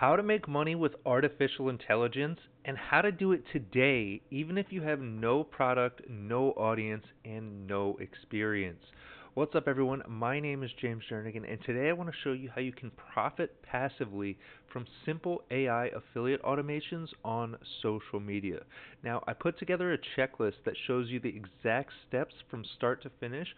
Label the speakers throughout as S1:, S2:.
S1: How to make money with artificial intelligence and how to do it today, even if you have no product, no audience, and no experience. What's up, everyone? My name is James Jernigan, and today I want to show you how you can profit passively from simple AI affiliate automations on social media. Now, I put together a checklist that shows you the exact steps from start to finish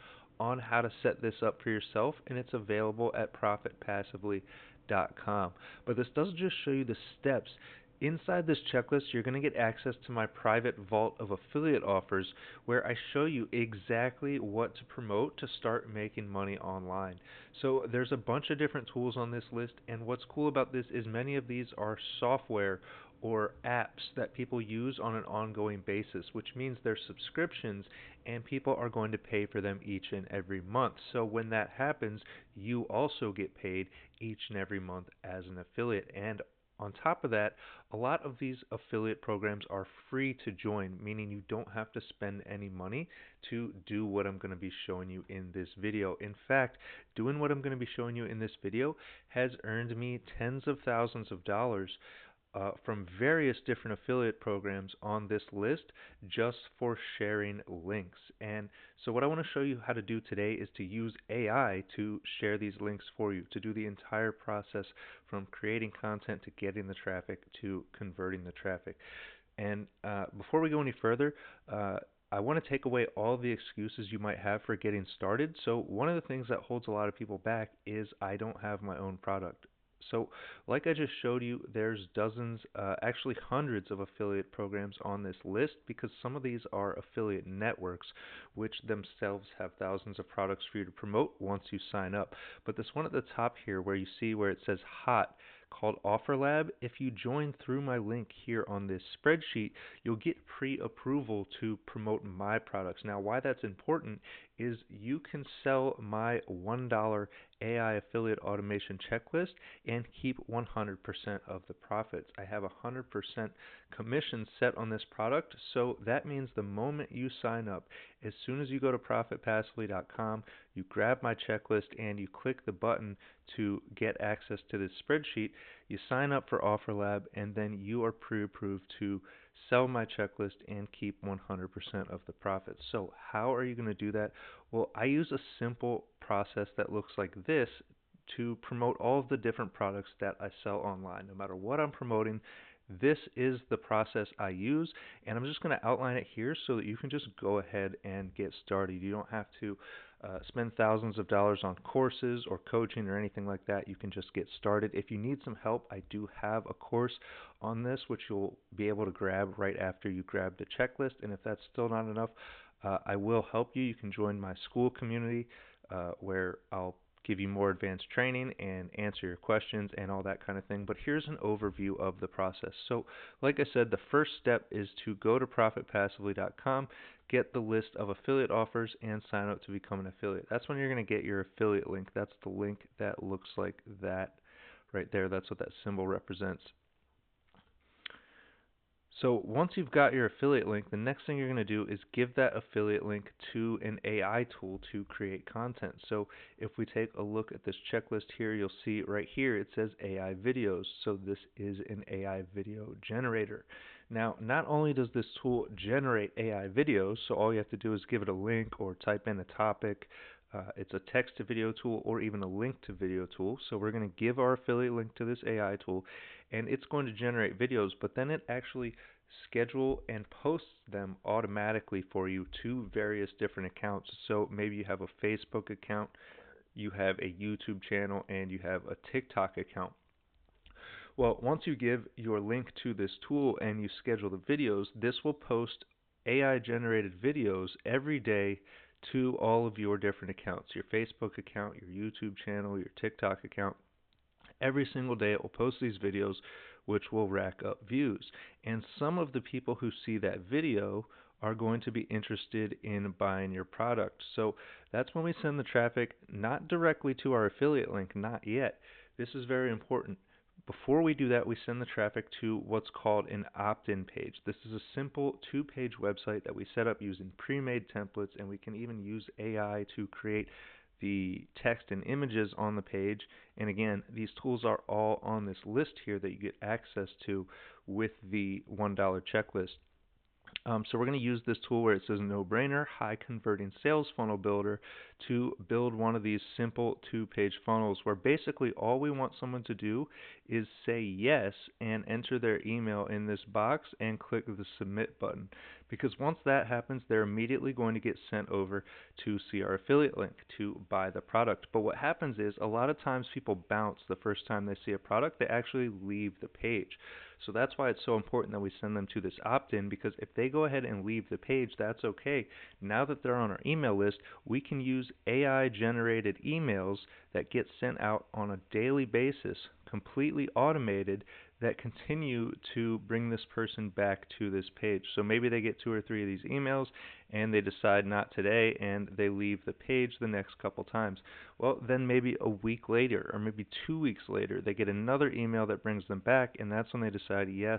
S1: on how to set this up for yourself, and it's available at profitpassively.com. But this doesn't just show you the steps. Inside this checklist, you're going to get access to my private vault of affiliate offers where I show you exactly what to promote to start making money online. So there's a bunch of different tools on this list, and what's cool about this is many of these are software or apps that people use on an ongoing basis, which means they're subscriptions and people are going to pay for them each and every month. So when that happens, you also get paid each and every month as an affiliate. And on top of that, a lot of these affiliate programs are free to join, meaning you don't have to spend any money to do what I'm going to be showing you in this video. In fact, doing what I'm going to be showing you in this video has earned me tens of thousands of dollars from various different affiliate programs on this list just for sharing links. And so what I want to show you how to do today is to use AI to share these links for you, to do the entire process from creating content to getting the traffic to converting the traffic. And before we go any further, I want to take away all the excuses you might have for getting started. So one of the things that holds a lot of people back is I don't have my own product. So, like I just showed you, there's dozens, actually hundreds of affiliate programs on this list because some of these are affiliate networks, which themselves have thousands of products for you to promote once you sign up. But this one at the top here, where you see where it says hot, called OfferLab, if you join through my link here on this spreadsheet, you'll get pre-approval to promote my products. Now, why that's important is you can sell my $1 AI affiliate automation checklist and keep 100% of the profits. I have 100% commission set on this product, so that means the moment you sign up, as soon as you go to profitpassively.com, you grab my checklist and you click the button to get access to this spreadsheet, you sign up for OfferLab, and then you are pre-approved to sell my checklist and keep 100% of the profits. So how are you going to do that? Well, I use a simple process that looks like this to promote all of the different products that I sell online. No matter what I'm promoting, this is the process I use, and I'm just going to outline it here so that you can just go ahead and get started. You don't have to spend thousands of dollars on courses or coaching or anything like that. You can just get started. If you need some help, I do have a course on this which you'll be able to grab right after you grab the checklist, and if that's still not enough, I will help you. You can join my school community where I'll give you more advanced training and answer your questions and all that kind of thing. But here's an overview of the process. So, like I said, the first step is to go to profitpassively.com, get the list of affiliate offers, and sign up to become an affiliate. That's when you're going to get your affiliate link. That's the link that looks like that right there. That's what that symbol represents. So once you've got your affiliate link, the next thing you're going to do is give that affiliate link to an AI tool to create content. So if we take a look at this checklist here, you'll see right here it says AI videos. So this is an AI video generator. Now, not only does this tool generate AI videos, so all you have to do is give it a link or type in a topic. It's a text to video tool or even a link to video tool. So we're going to give our affiliate link to this AI tool, and it's going to generate videos, but then it actually schedule and posts them automatically for you to various different accounts. So maybe you have a Facebook account, you have a YouTube channel, and you have a TikTok account. Well, once you give your link to this tool and you schedule the videos, this will post AI generated videos every day to all of your different accounts, your Facebook account, your YouTube channel, your TikTok account. Every single day it will post these videos which will rack up views. And some of the people who see that video are going to be interested in buying your product. So that's when we send the traffic not directly to our affiliate link, not yet. This is very important. Before we do that, we send the traffic to what's called an opt-in page. This is a simple two-page website that we set up using pre-made templates, and we can even use AI to create the text and images on the page. And again, these tools are all on this list here that you get access to with the $1 checklist. So we're going to use this tool where it says no-brainer, high converting sales funnel builder to build one of these simple 2-page funnels where basically all we want someone to do is say yes and enter their email in this box and click the submit button. Because once that happens, they're immediately going to get sent over to see our affiliate link to buy the product. But what happens is a lot of times people bounce the first time they see a product. They actually leave the page. So that's why it's so important that we send them to this opt-in, because if they go ahead and leave the page, that's okay. Now that they're on our email list, we can use AI-generated emails that get sent out on a daily basis, completely automated, that continue to bring this person back to this page. So maybe they get 2 or 3 of these emails and they decide not today and they leave the page the next couple times. Well, then maybe a week later or maybe 2 weeks later, they get another email that brings them back, and that's when they decide, yes,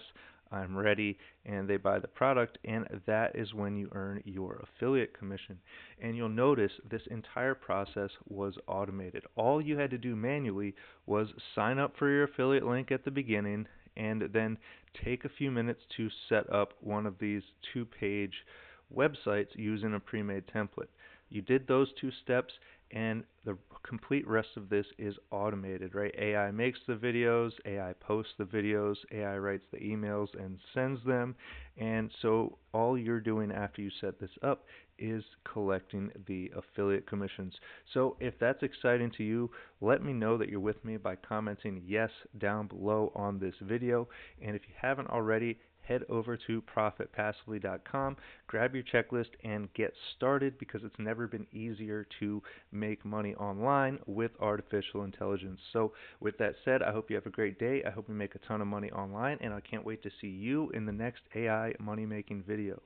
S1: I'm ready, and they buy the product, and that is when you earn your affiliate commission. And you'll notice this entire process was automated. All you had to do manually was sign up for your affiliate link at the beginning and then take a few minutes to set up one of these 2-page websites using a pre-made template. You did those 2 steps, and the complete rest of this is automated, right? AI makes the videos, AI posts the videos, AI writes the emails and sends them, and so all you're doing after you set this up is collecting the affiliate commissions. So if that's exciting to you, let me know that you're with me by commenting yes down below on this video, and if you haven't already, head over to profitpassively.com, grab your checklist, and get started, because it's never been easier to make money online with artificial intelligence. So with that said, I hope you have a great day. I hope you make a ton of money online, and I can't wait to see you in the next AI money making video.